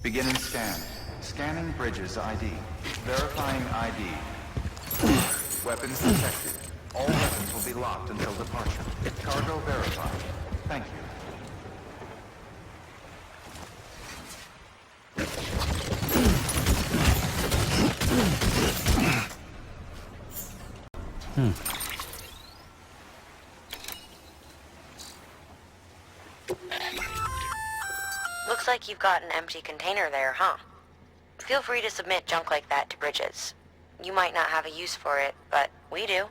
Beginning scan. Scanning bridges ID. Verifying ID. Weapons detected. All weapons will be locked until departure. Cargo verified. Thank you. Looks like you've got an empty container there, huh? Feel free to submit junk like that to Bridges. You might not have a use for it, but we do.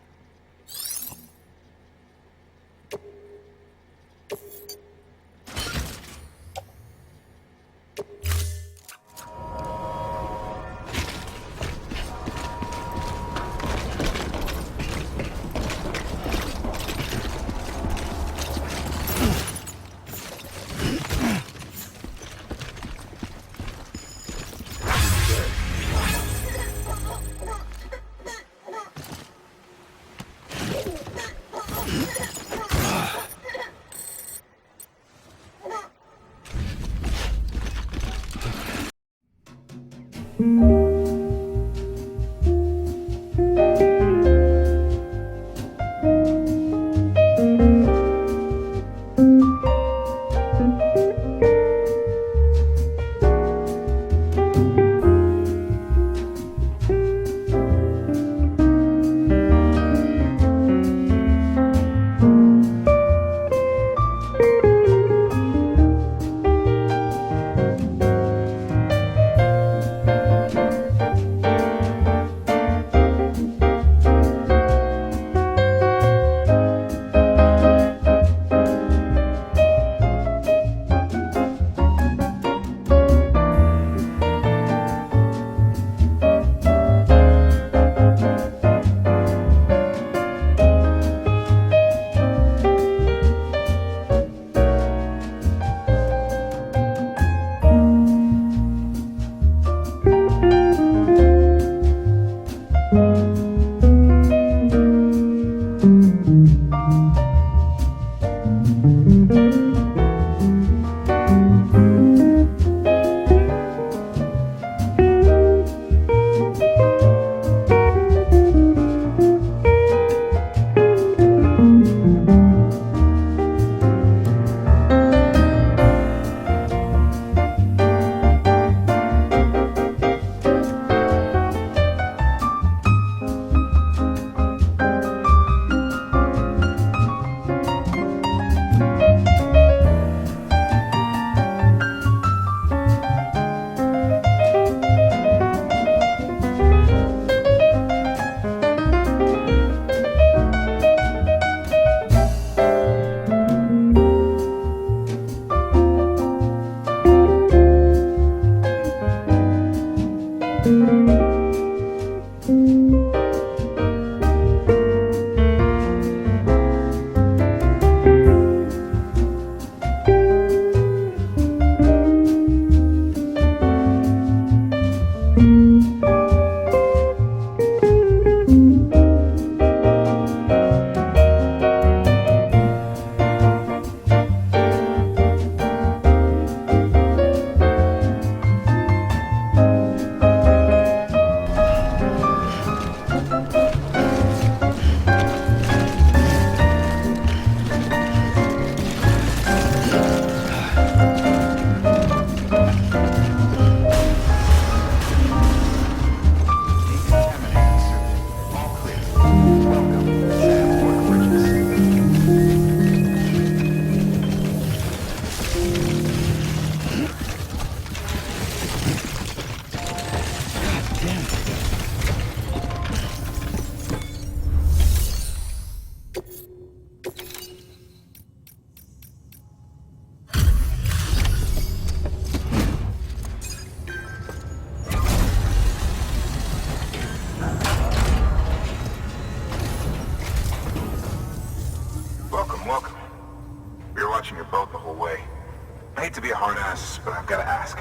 I hate to be a hard ass, but I've got to ask.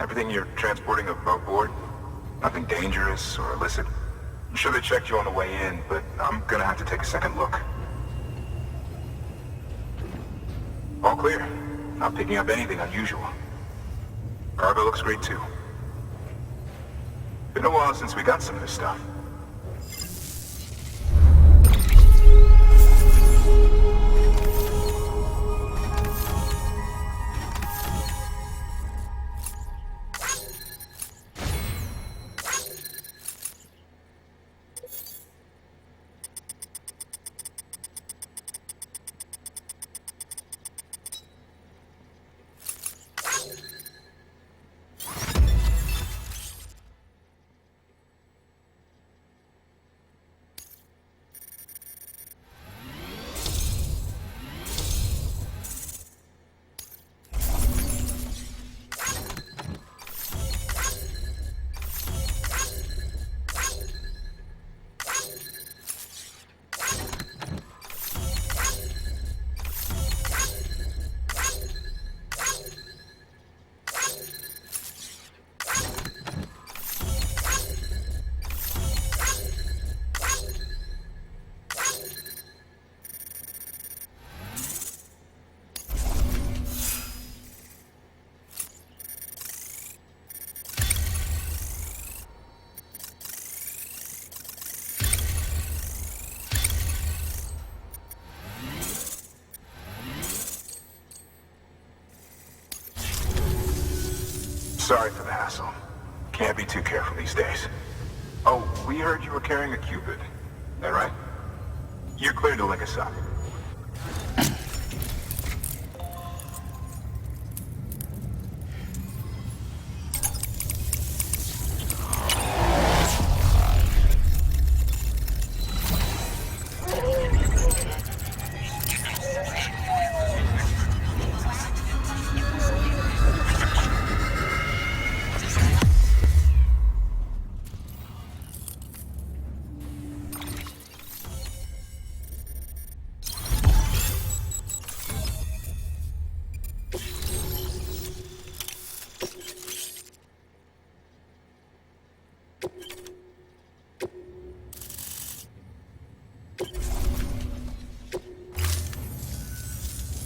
Everything you're transporting above board? Nothing dangerous or illicit? I'm sure they checked you on the way in, but I'm gonna have to take a second look. All clear. Not picking up anything unusual. Cargo looks great too. Been a while since we got some of this stuff. Sorry for the hassle. Can't be too careful these days. Oh, we heard you were carrying a Cupid. That right? You're cleared to link us up.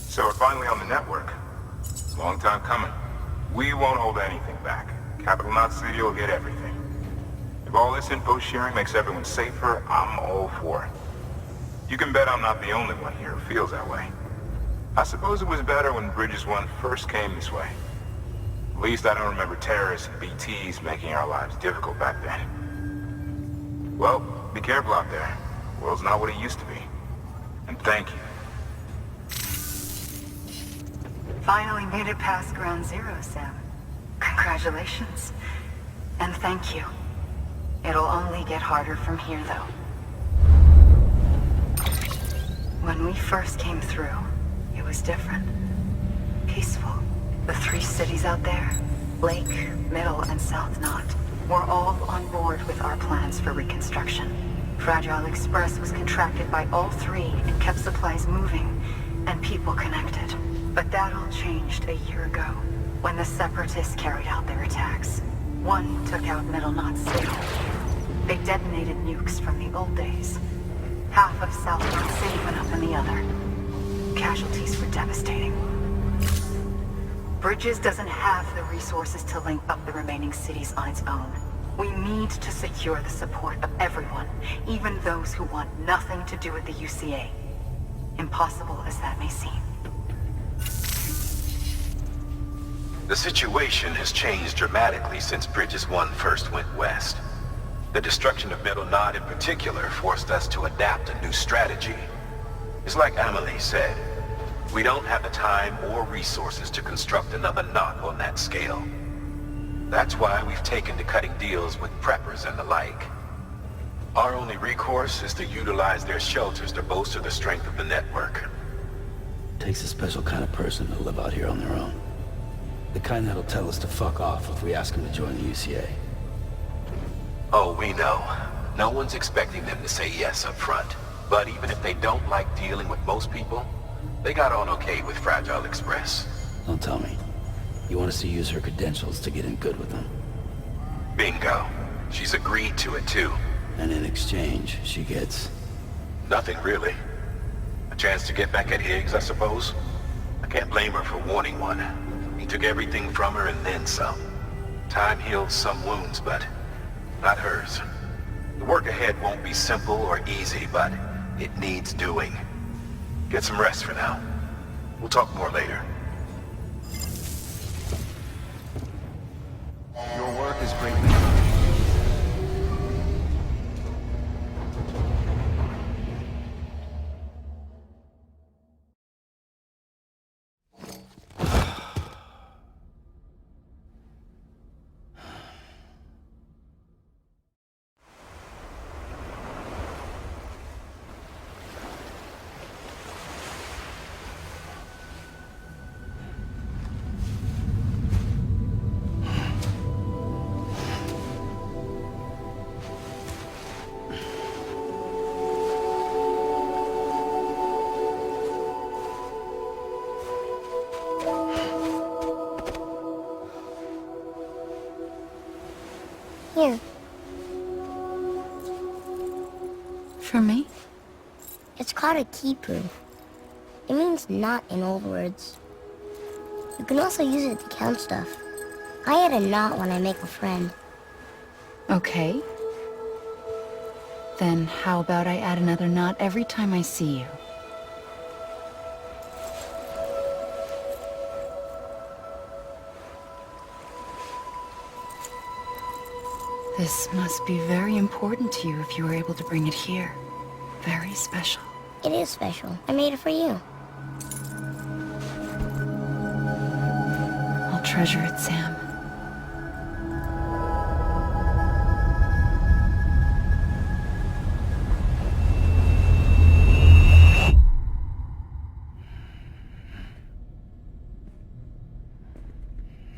So we're finally on the network. Long time coming. We won't hold anything back. Capital Knot City will get everything. If all this info sharing makes everyone safer, I'm all for it. You can bet I'm not the only one here who feels that way. I suppose it was better when Bridges 1 first came this way. At least I don't remember terrorists and BTs making our lives difficult back then. Well, be careful out there. The world's not what it used to be. And thank you. Finally made it past ground zero, Sam. Congratulations. And thank you. It'll only get harder from here, though. When we first came through, it was different. Peaceful. The 3 cities out there, Lake, Middle, and South Knot, were all on board with our plans for reconstruction. Fragile Express was contracted by all 3 and kept supplies moving and people connected. But that all changed a year ago, when the Separatists carried out their attacks. One took out Middle Knot City. They detonated nukes from the old days. Half of South Knot City went up in the other. Casualties were devastating. Bridges doesn't have the resources to link up the remaining cities on its own. We need to secure the support of everyone, even those who want nothing to do with the UCA. Impossible as that may seem. The situation has changed dramatically since Bridges 1 first went west. The destruction of Middle Knot in particular forced us to adapt a new strategy. It's like Amelie said, we don't have the time or resources to construct another knot on that scale. That's why we've taken to cutting deals with preppers and the like. Our only recourse is to utilize their shelters to bolster the strength of the network. Takes a special kind of person to live out here on their own. The kind that'll tell us to fuck off if we ask them to join the UCA. Oh, we know. No one's expecting them to say yes up front. But even if they don't like dealing with most people, they got on okay with Fragile Express. Don't tell me. You want us to use her credentials to get in good with them? Bingo. She's agreed to it too. And in exchange, she gets... Nothing really. A chance to get back at Higgs, I suppose? I can't blame her for wanting one. He took everything from her and then some. Time heals some wounds, but not hers. The work ahead won't be simple or easy, but it needs doing. Get some rest for now. We'll talk more later. Your work is greatly appreciated. Here. For me? It's called a key proof. It means not in old words. You can also use it to count stuff. I add a knot when I make a friend. Okay. Then how about I add another knot every time I see you? This must be very important to you if you were able to bring it here. Very special. It is special. I made it for you. I'll treasure it, Sam.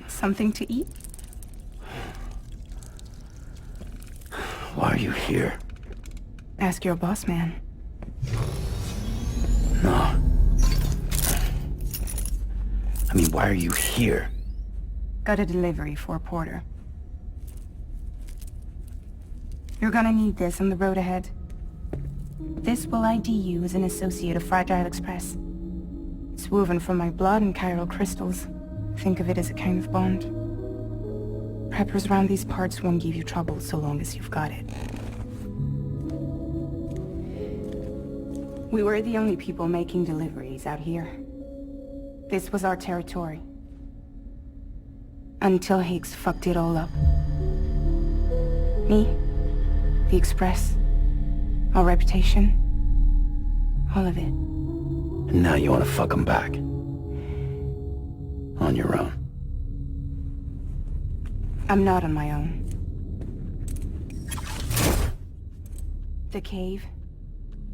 Something to eat? Why are you here? Ask your boss man. No. I mean, why are you here? Got a delivery for a porter. You're gonna need this on the road ahead. This will ID you as an associate of Fragile Express. It's woven from my blood and chiral crystals. Think of it as a kind of bond. Preppers around these parts won't give you trouble so long as you've got it. We were the only people making deliveries out here. This was our territory. Until Higgs fucked it all up. Me, the Express, our reputation, all of it. And now you want to fuck them back. On your own. I'm not on my own. The cave,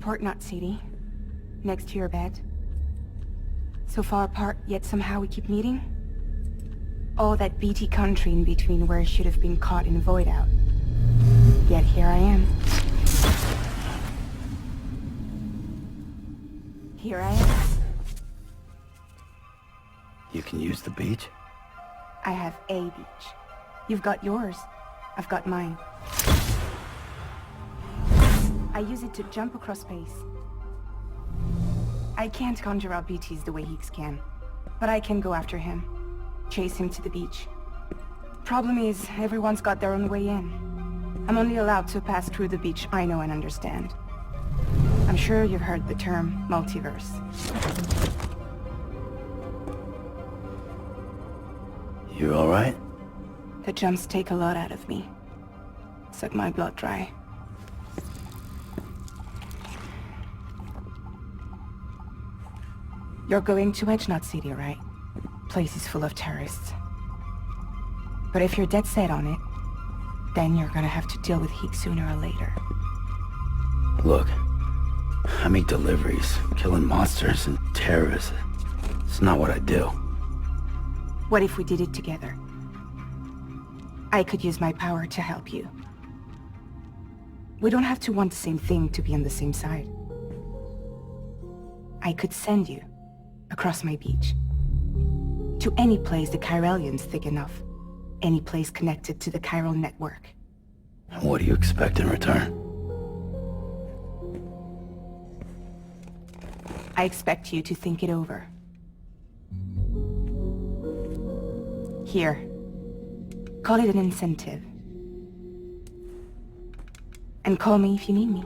Port Knot City, next to your bed. So far apart, yet somehow we keep meeting. All that BT country in between where I should have been caught in void out. Yet here I am. Here I am. You can use the beach? I have a beach. You've got yours. I've got mine. I use it to jump across space. I can't conjure out BTs the way Higgs can, but I can go after him. Chase him to the beach. Problem is, everyone's got their own way in. I'm only allowed to pass through the beach I know and understand. I'm sure you've heard the term multiverse. You alright? The jumps take a lot out of me. Suck my blood dry. You're going to Edge Knot City, right? Place is full of terrorists. But if you're dead set on it, then you're gonna have to deal with Higgs sooner or later. Look, I make deliveries, killing monsters and terrorists. It's not what I do. What if we did it together? I could use my power to help you. We don't have to want the same thing to be on the same side. I could send you across my beach. To any place the Chiralian's thick enough. Any place connected to the chiral network. What do you expect in return? I expect you to think it over. Here. Call it an incentive. And call me if you need me.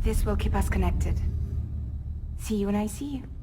This will keep us connected. See you when I see you.